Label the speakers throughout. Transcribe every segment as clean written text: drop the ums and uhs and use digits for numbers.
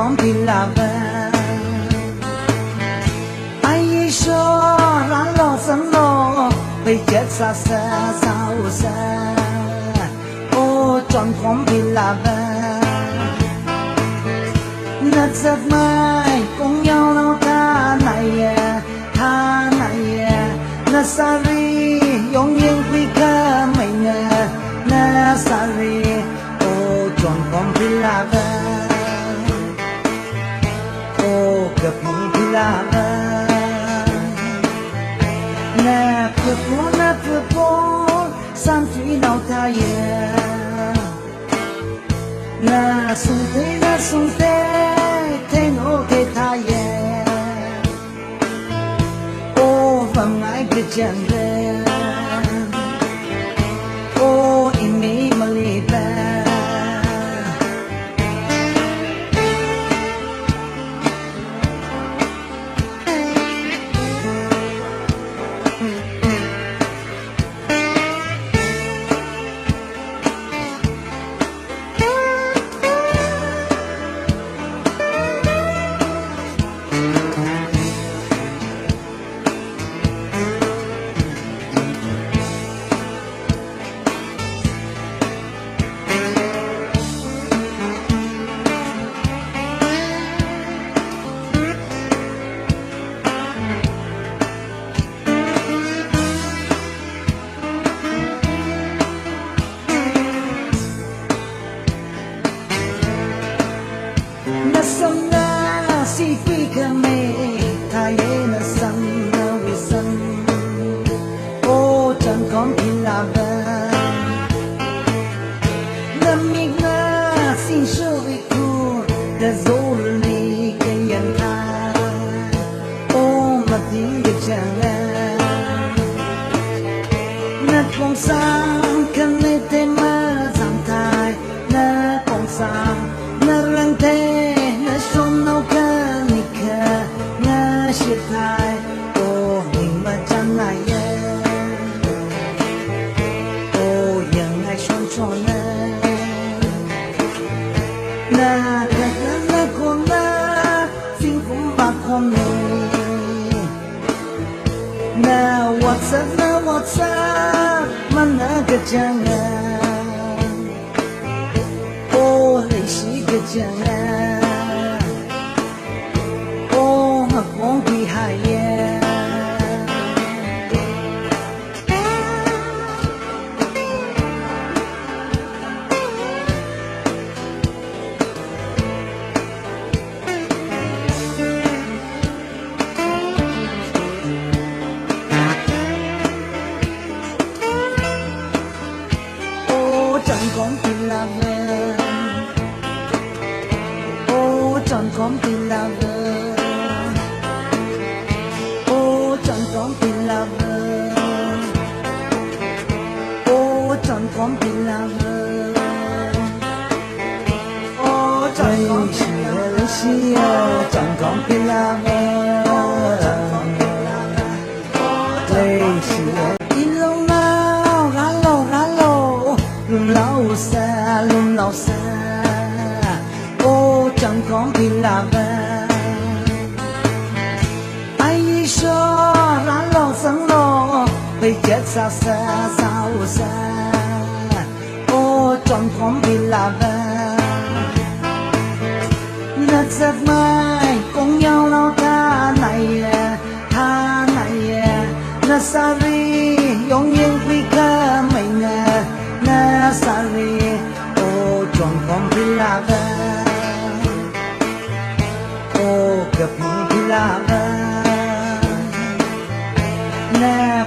Speaker 1: con pilava ai so ra lo san lo bây chết xa xa sao xa ô tròn con pilava nát giấc mai cùng nhau lâu ta này na sari yong yang pika mình na sari ô tròn con pilava ô gặp mong pilava na purpo san thủy nào ta ye na sung te thế nô thế ta ye ô vang ai cái chân re ô imi malita na sam na si phi kame thay na sam na vi sam ô chẳng còn pilava na mig na sin sho vi ku da zoli ke yan na ô ma tin de changa na kong sang kan ne te ma sam thai na kong sang na rang te na som nau ka ni ka na shit thai ô hình ma chan na ye ô yang ai son son na na con na xin cũng ba con ni na what's up mana ka changa ô lấy sĩ ka changa ô mà con bị hại ye ô chẳng con pilava ô chẳng con pilava ô chẳng con pilava ô chẳng con pilava ô chẳng con pilava chẳng con pilava ilong nào galo lum lao xa ô chẳng con pilava ai so ra lo san lo bây chết xa xa sao xa ô chẳng con pilava nát giấc mai cùng nhau lâu ta này na sari yong yang pika mình na sari ô tròn con pilava ô gặp mong pilava na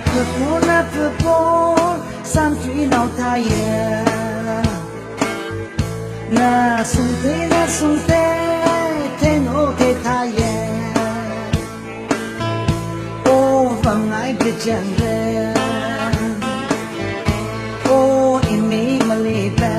Speaker 1: purpo san thủy nào ta ye na sung te thế nô thế ta ye ô vang ai cái chân re ô imi malita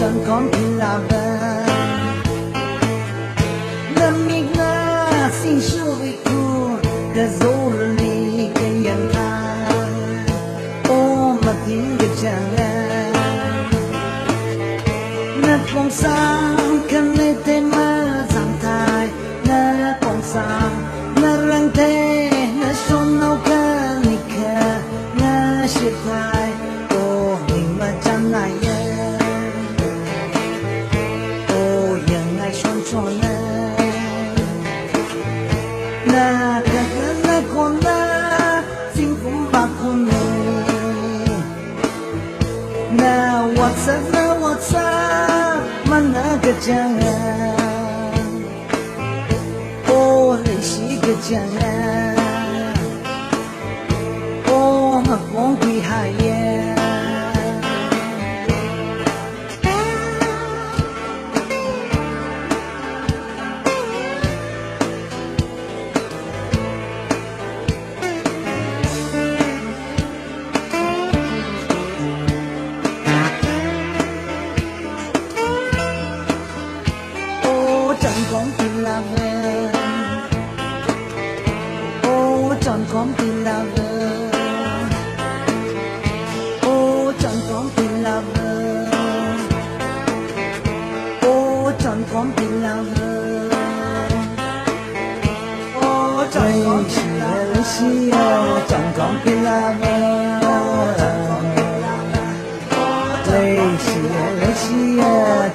Speaker 1: chẳng còn khi là vợ lâm miệng na xin số vì cô cái dấu ly cái nhận tha ô mà tiếng cái chẳng na phong sang cần lấy tên mà giảm thai na phong sang na răng thế na son nấu cơm ni cả na shit thai ô mình mà chẳng này ôยังไงชนชนna kagak naคนนะสิ่งผมบากคนนี้na WhatsApp มันน่ากระจังโอ้เลยสิกระจังโอ้มาคงคุยหายcon tin là vợ ô chọn con tin là vợ ô chọn con tin là vợ ô chọn con tin là vợ ô chọn con tin là vợ chọn con tin là vợ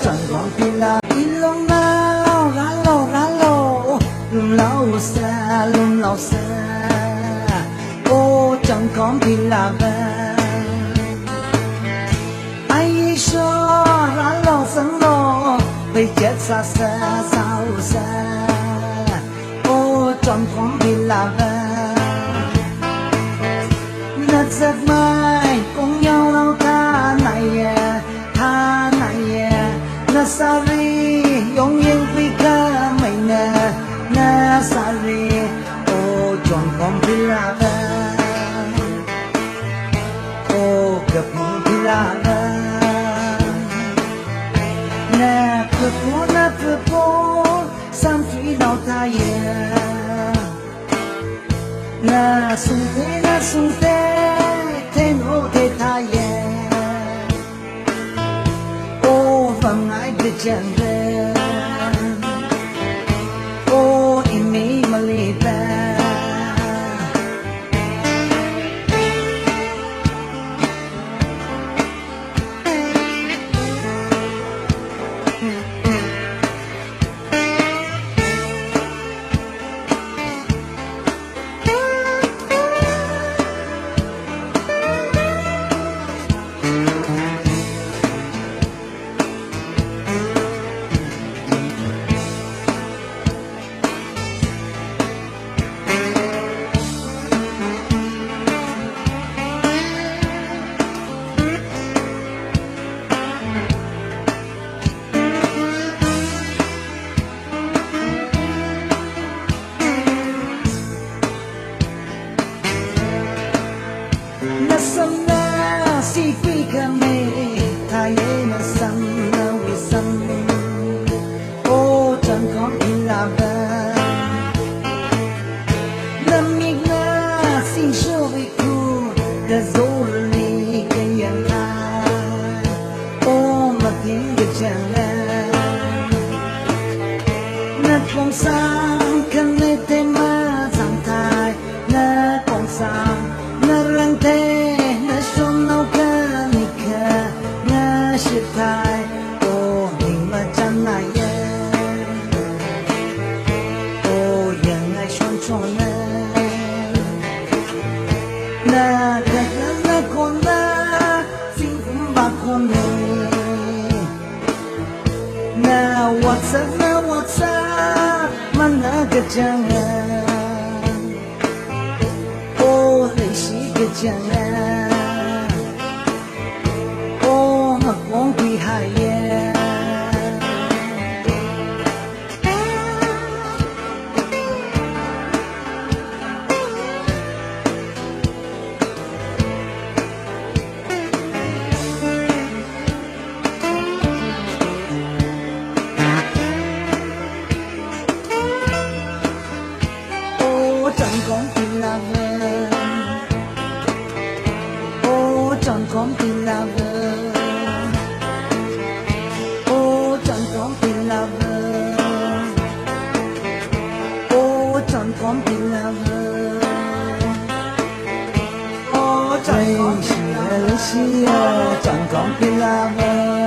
Speaker 1: chọn con tin là lum lao xa ô chẳng còn thì là vợ ai cho ra lo sẵn lo bây chết xa xa sao xa ô chẳng còn thì là vợ nát giấc mai cùng nhau lâu tha này nát xa đi dòng yên vì ca mày nè na sari ô chọn con thì là vợ ô gặp con thì là vợ na cứ phố sam thủy đào thay na sung thế thế nô thế thay ô vầng ai cứ chẳng về Nasana si quy kami tayo na sana wisan ô chẳng còn thì là vợ lamig na xin số vì cô đã dấu ly cái nhận tha ô mà tiếng cái chẳng na phong sang cần lấy tên mà giảm thai na phong sang na răng thế na son nấu cơm ni cả na shit thai ô mình mà chẳng này ôยังไงชนna kagak naคนนะสิ่งผมบากคนนี้na WhatsApp มันน่ากระจังโอ้เลยสิกระจังโอ้มาคงคุยหาย compilado Oh, chẳng compilado